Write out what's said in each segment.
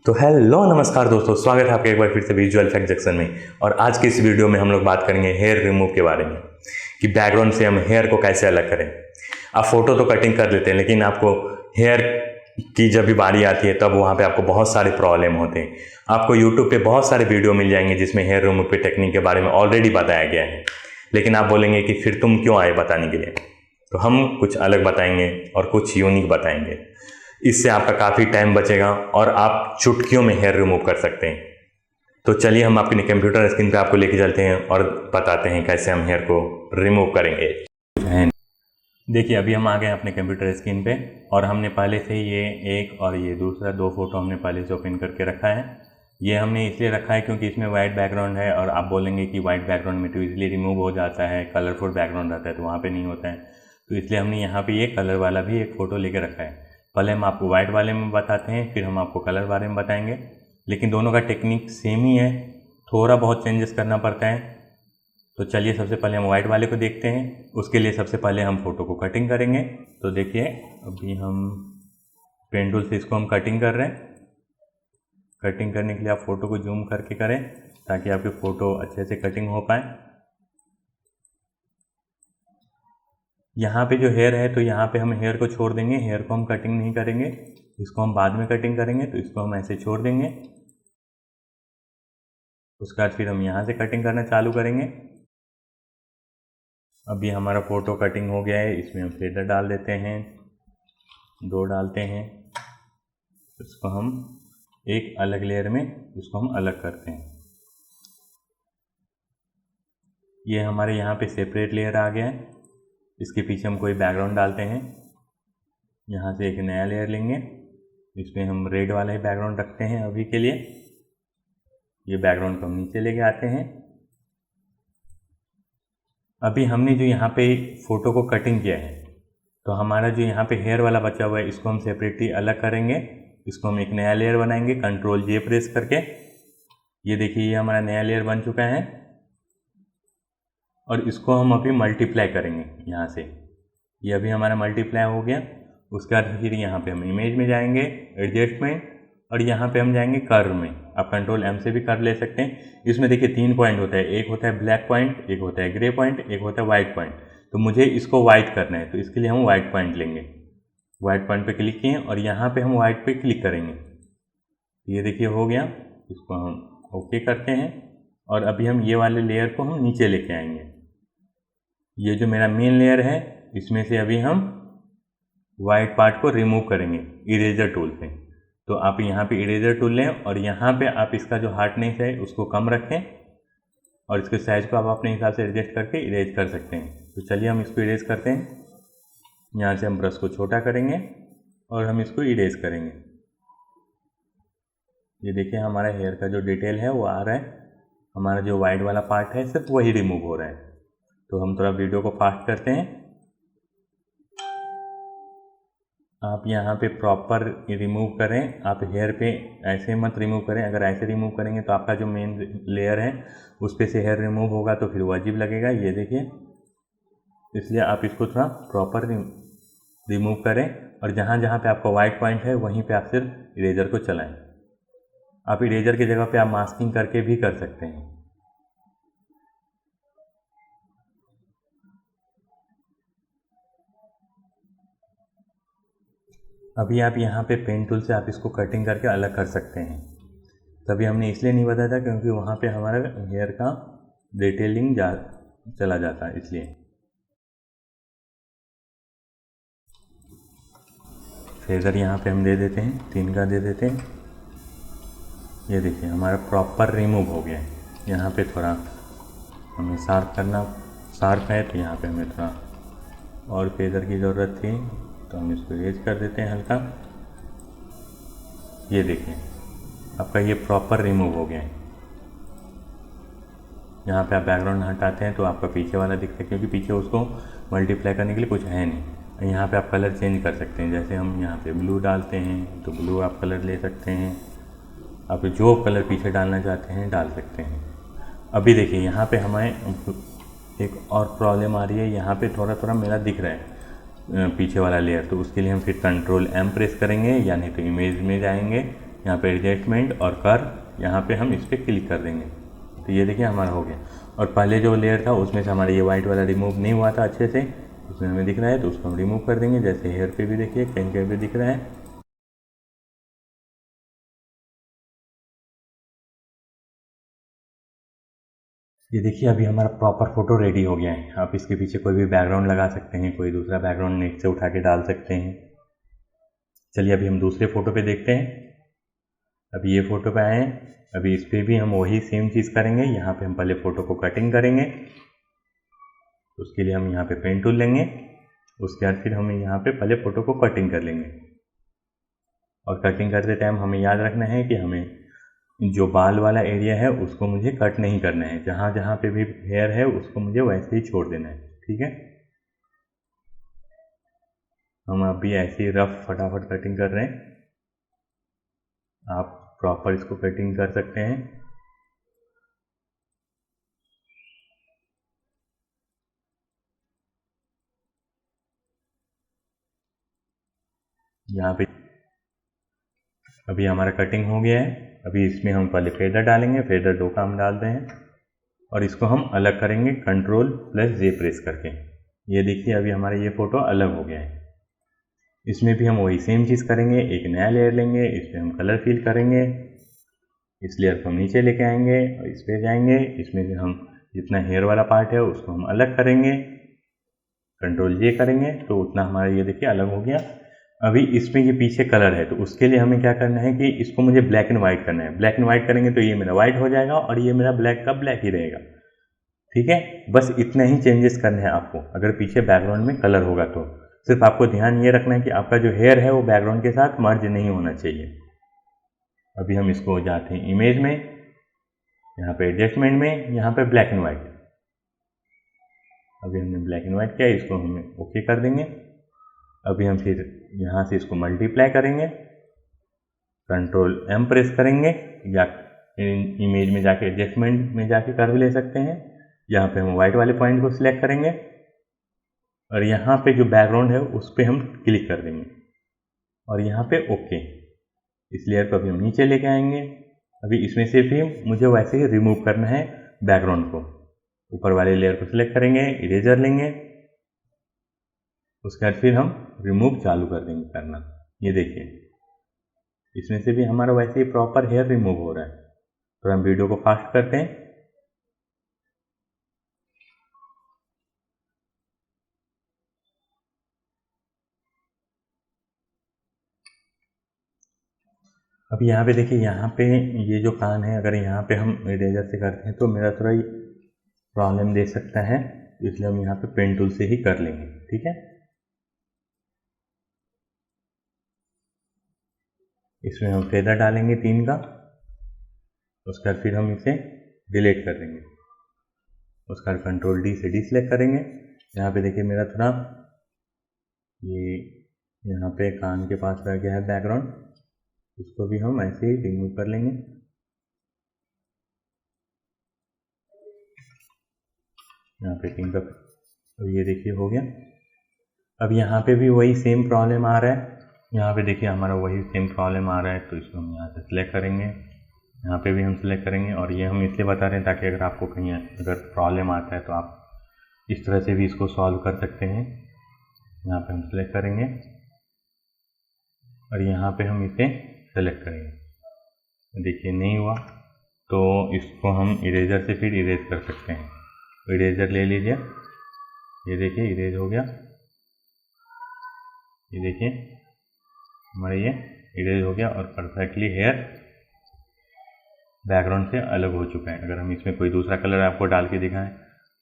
तो हेलो नमस्कार दोस्तों, स्वागत है आपका एक बार फिर से विजुअल इफेक्ट जंक्शन में। और आज की इस वीडियो में हम लोग बात करेंगे हेयर रिमूव के बारे में कि बैकग्राउंड से हम हेयर को कैसे अलग करें। आप फोटो तो कटिंग कर लेते हैं, लेकिन आपको हेयर की जब भी बारी आती है तब वहाँ पे आपको बहुत सारे प्रॉब्लम होते हैं। आपको यूट्यूब पे बहुत सारे वीडियो मिल जाएंगे जिसमें हेयर रिमूव के टेक्निक के बारे में ऑलरेडी बताया गया है, लेकिन आप बोलेंगे कि फिर तुम क्यों आए बताने के लिए। तो हम कुछ अलग बताएंगे और कुछ यूनिक बताएंगे। इससे आपका काफ़ी टाइम बचेगा और आप चुटकियों में हेयर रिमूव कर सकते हैं। तो चलिए हम अपने कंप्यूटर स्क्रीन पे आपको लेके चलते हैं और बताते हैं कैसे हम हेयर को रिमूव करेंगे। देखिए, अभी हम आ गए अपने कंप्यूटर स्क्रीन पे और हमने पहले से ये एक और ये दूसरा दो फोटो हमने पहले से ओपन करके रखा है। ये हमने इसलिए रखा है क्योंकि इसमें वाइट बैकग्राउंड है और आप बोलेंगे कि वाइट बैकग्राउंड में तो इजीली रिमूव हो जाता है, कलरफुल बैकग्राउंड रहता है तो वहाँ पे नहीं होता है। तो इसलिए हमने यहाँ पे ये कलर वाला भी एक फ़ोटो लेके रखा है। पहले हम आपको वाइट वाले में बताते हैं, फिर हम आपको कलर वाले में बताएंगे, लेकिन दोनों का टेक्निक सेम ही है, थोड़ा बहुत चेंजेस करना पड़ता है। तो चलिए सबसे पहले हम वाइट वाले को देखते हैं। उसके लिए सबसे पहले हम फ़ोटो को कटिंग करेंगे। तो देखिए, अभी हम पेन टूल से इसको हम कटिंग कर रहे हैं। कटिंग करने के लिए आप फ़ोटो को जूम करके करें ताकि आपकी फ़ोटो अच्छे से कटिंग हो पाए। यहाँ पे जो हेयर है तो यहाँ पे हम हेयर को छोड़ देंगे, हेयर को हम कटिंग नहीं करेंगे, इसको हम बाद में कटिंग करेंगे। तो इसको हम ऐसे छोड़ देंगे। उसके बाद फिर हम यहाँ से कटिंग करना चालू करेंगे। अभी हमारा फ़ोटो कटिंग हो गया है। इसमें हम फेदर डाल देते हैं, 2 डालते हैं। इसको हम एक अलग लेयर में इसको हम अलग करते हैं। ये हमारे यहाँ पे सेपरेट लेयर आ गया है। इसके पीछे हम कोई बैकग्राउंड डालते हैं। यहाँ से एक नया लेयर लेंगे, इसमें हम रेड वाला ही बैकग्राउंड रखते हैं अभी के लिए। ये बैकग्राउंड को हम नीचे लेके आते हैं। अभी हमने जो यहाँ पे फ़ोटो को कटिंग किया है तो हमारा जो यहाँ पे हेयर वाला बचा हुआ है इसको हम सेपरेटली अलग करेंगे। इसको हम एक नया लेयर बनाएंगे कंट्रोल जे प्रेस करके। ये देखिए, ये हमारा नया लेयर बन चुका है और इसको हम अभी मल्टीप्लाई करेंगे यहाँ से। ये अभी हमारा मल्टीप्लाई हो गया। उसके बाद फिर यहाँ पे हम इमेज में जाएंगे, एडजस्टमेंट, और यहाँ पे हम जाएंगे कर्व में। आप कंट्रोल एम से भी कर्व ले सकते हैं। इसमें देखिए 3 पॉइंट होता है, एक होता है ब्लैक पॉइंट, एक होता है ग्रे पॉइंट, एक होता है वाइट पॉइंट। तो मुझे इसको वाइट करना है तो इसके लिए हम वाइट पॉइंट लेंगे। वाइट पॉइंट पे क्लिक किए और यहाँ पे हम वाइट पे क्लिक करेंगे। ये देखिए हो गया। इसको हम ओके करते हैं और अभी हम ये वाले लेयर को हम नीचे लेके आएंगे। ये जो मेरा मेन लेयर है इसमें से अभी हम वाइट पार्ट को रिमूव करेंगे इरेजर टूल से। तो आप यहाँ पे इरेजर टूल लें और यहाँ पे आप इसका जो हार्डनेस है उसको कम रखें और इसके साइज को आप अपने हिसाब से एडजस्ट करके इरेज कर सकते हैं। तो चलिए हम इसको इरेज करते हैं। यहाँ से हम ब्रश को छोटा करेंगे और हम इसको इरेज करेंगे। ये देखिए, हमारा हेयर का जो डिटेल है वो आ रहा है। हमारा जो वाइट वाला पार्ट है सिर्फ वही रिमूव हो रहा है। तो हम थोड़ा वीडियो को फास्ट करते हैं। आप यहाँ पे प्रॉपर रिमूव करें। आप हेयर पे ऐसे मत रिमूव करें। अगर ऐसे रिमूव करेंगे तो आपका जो मेन लेयर है उस पे से हेयर रिमूव होगा तो फिर वो अजीब लगेगा। ये देखिए, इसलिए आप इसको थोड़ा प्रॉपर रिमूव करें और जहाँ जहाँ पे आपका वाइट पॉइंट है वहीं पे आप सिर्फ इरेजर को चलाएं। आप इरेजर की जगह पे आप मास्किंग करके भी कर सकते हैं। अभी आप यहाँ पे पेन टूल से आप इसको कटिंग करके अलग कर सकते हैं। तभी हमने इसलिए नहीं बताया था क्योंकि वहाँ पे हमारा हेयर का डिटेलिंग चला जाता है, इसलिए। फेदर यहाँ पे हम दे देते हैं, 3 का दे देते हैं। ये देखिए, हमारा प्रॉपर रिमूव हो गया है। यहाँ पे थोड़ा हमें शार्प करना, शार्प है तो यहाँ पे हमें थोड़ा और फेदर की ज़रूरत थी तो हम इसको इरेज कर देते हैं हल्का। ये देखिए, आपका ये प्रॉपर रिमूव हो गया है। यहाँ पे आप बैकग्राउंड हटाते हैं तो आपका पीछे वाला दिखता है क्योंकि पीछे उसको मल्टीप्लाई करने के लिए कुछ है नहीं। यहाँ पे आप कलर चेंज कर सकते हैं। जैसे हम यहाँ पे ब्लू डालते हैं तो ब्लू आप कलर ले सकते हैं। आप जो कलर पीछे डालना चाहते हैं डाल सकते हैं। अभी देखिए, यहाँ पे हमें एक और प्रॉब्लम आ रही है। यहाँ पे थोड़ा थोड़ा मेरा दिख रहा है पीछे वाला लेयर। तो उसके लिए हम फिर कंट्रोल एम प्रेस करेंगे या नहीं तो इमेज में जाएंगे, यहाँ पे एडजस्टमेंट और कर्व, यहाँ पे हम इस पर क्लिक कर देंगे तो ये देखिए हमारा हो गया। और पहले जो लेयर था उसमें से हमारा ये वाइट वाला रिमूव नहीं हुआ था अच्छे से, उसमें हमें दिख रहा है, तो उसको हम रिमूव कर देंगे। जैसे हेयर पे भी देखिए कहीं कहीं पे दिख रहा है। ये देखिए अभी हमारा प्रॉपर फोटो रेडी हो गया है। आप इसके पीछे कोई भी बैकग्राउंड लगा सकते हैं, कोई दूसरा बैकग्राउंड नेट से उठा के डाल सकते हैं। चलिए अभी हम दूसरे फोटो पे देखते हैं। अभी ये फोटो पे आए हैं, अभी इस पर भी हम वही सेम चीज़ करेंगे। यहाँ पे हम पहले फ़ोटो को कटिंग करेंगे, उसके लिए हम यहाँ पे पेन टूल लेंगे। उसके बाद फिर हमें यहाँ पे पहले फ़ोटो को कटिंग कर लेंगे। और कटिंग करते टाइम हमें याद रखना है कि हमें जो बाल वाला एरिया है उसको मुझे कट नहीं करना है, जहाँ जहाँ पे भी हेयर है उसको मुझे वैसे ही छोड़ देना है, ठीक है। हम अभी ऐसे ही रफ फटाफट कटिंग कर रहे हैं, आप प्रॉपर इसको कटिंग कर सकते हैं। यहाँ पे अभी हमारा कटिंग हो गया है। अभी इसमें हम पहले फेदर डालेंगे, फेदर 2 का हम डालते हैं और इसको हम अलग करेंगे Ctrl+J प्रेस करके। ये देखिए अभी हमारा ये फ़ोटो अलग हो गया है। इसमें भी हम वही सेम चीज़ करेंगे, एक नया लेयर लेंगे, इस पर हम कलर फिल करेंगे, इस लेयर को हम नीचे लेके आएंगे और इस पर जाएंगे। इसमें भी हम जितना हेयर वाला पार्ट है उसको हम अलग करेंगे, Ctrl+J करेंगे तो उतना हमारा ये देखिए अलग हो गया। अभी इसमें ये पीछे कलर है तो उसके लिए हमें क्या करना है कि इसको मुझे ब्लैक एंड वाइट करना है। ब्लैक एंड वाइट करेंगे तो ये मेरा वाइट हो जाएगा और ये मेरा ब्लैक का ब्लैक ही रहेगा, ठीक है। बस इतना ही चेंजेस करने हैं आपको। अगर पीछे बैकग्राउंड में कलर होगा तो सिर्फ आपको ध्यान ये रखना है कि आपका जो हेयर है वो बैकग्राउंड के साथ मर्ज नहीं होना चाहिए। अभी हम इसको जाते हैं इमेज में, यहाँ पे एडजस्टमेंट में, यहाँ पे ब्लैक एंड वाइट। अभी हमने ब्लैक एंड वाइट किया, इसको हम ओके कर देंगे। अभी हम फिर यहाँ से इसको मल्टीप्लाई करेंगे, Ctrl+M प्रेस करेंगे या इमेज में जाके एडजस्टमेंट में जाके कर्व ले सकते हैं। यहाँ पे हम वाइट वाले पॉइंट को सिलेक्ट करेंगे और यहाँ पे जो बैकग्राउंड है उस पर हम क्लिक कर देंगे और यहाँ पे ओके। इस लेयर को अभी हम नीचे लेके आएंगे। अभी इसमें से भी मुझे वैसे ही रिमूव करना है बैकग्राउंड को। ऊपर वाले लेयर को सिलेक्ट करेंगे, इरेजर लेंगे, उसके बाद फिर हम रिमूव चालू कर देंगे करना। ये देखिए इसमें से भी हमारा वैसे ही प्रॉपर हेयर रिमूव हो रहा है। तो हम वीडियो को फास्ट करते हैं। अब यहाँ पे देखिए, यहाँ पे ये जो कान है अगर यहाँ पे हम इरेजर से करते हैं तो मेरा थोड़ा प्रॉब्लम दे सकता है, इसलिए हम यहाँ पे पेन टूल से ही कर लेंगे, ठीक है। इसमें हम फेदर डालेंगे 3 का, उसके बाद फिर हम इसे डिलीट कर देंगे। उसका Ctrl+D से डिसेलेक्ट करेंगे। यहाँ पे देखिए मेरा थोड़ा ये यहाँ पे कान के पास रह गया है बैकग्राउंड, इसको भी हम ऐसे ही रिमूव कर लेंगे। यहाँ पे 3 का, अब ये देखिए हो गया। अब यहाँ पे भी वही सेम प्रॉब्लम आ रहा है। यहाँ पे देखिए हमारा वही सेम प्रॉब्लम आ रहा है, तो इसको हम यहाँ से सिलेक्ट करेंगे, यहाँ पे भी हम सिलेक्ट करेंगे। और ये हम इसलिए बता रहे हैं ताकि अगर आपको कहीं अगर प्रॉब्लम आता है तो आप इस तरह से भी इसको सॉल्व कर सकते हैं। यहाँ पे हम सिलेक्ट करेंगे और यहाँ पे हम इसे सेलेक्ट करेंगे। देखिए नहीं हुआ तो इसको हम इरेजर से फिर इरेज कर सकते हैं। इरेजर ले लीजिए, ये देखिए इरेज हो गया। ये देखिए हमारा ये इरेज हो गया और परफेक्टली हेयर बैकग्राउंड से अलग हो चुका है। अगर हम इसमें कोई दूसरा कलर आपको डाल के दिखाएं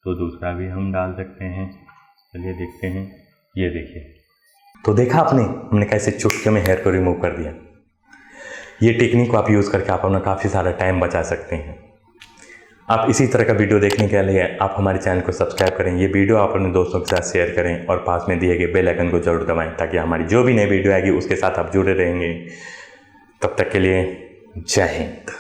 तो दूसरा भी हम डाल सकते हैं। चलिए देखते हैं, ये देखिए। तो देखा आपने, हमने कैसे चुटकी में हेयर को रिमूव कर दिया। ये टेक्निक को आप यूज़ करके आप अपना काफ़ी सारा टाइम बचा सकते हैं। आप इसी तरह का वीडियो देखने के लिए आप हमारे चैनल को सब्सक्राइब करें, ये वीडियो आप अपने दोस्तों के साथ शेयर करें और पास में दिए गए बेल आइकन को जरूर दबाएं ताकि हमारी जो भी नई वीडियो आएगी उसके साथ आप जुड़े रहेंगे। तब तक के लिए जय हिंद।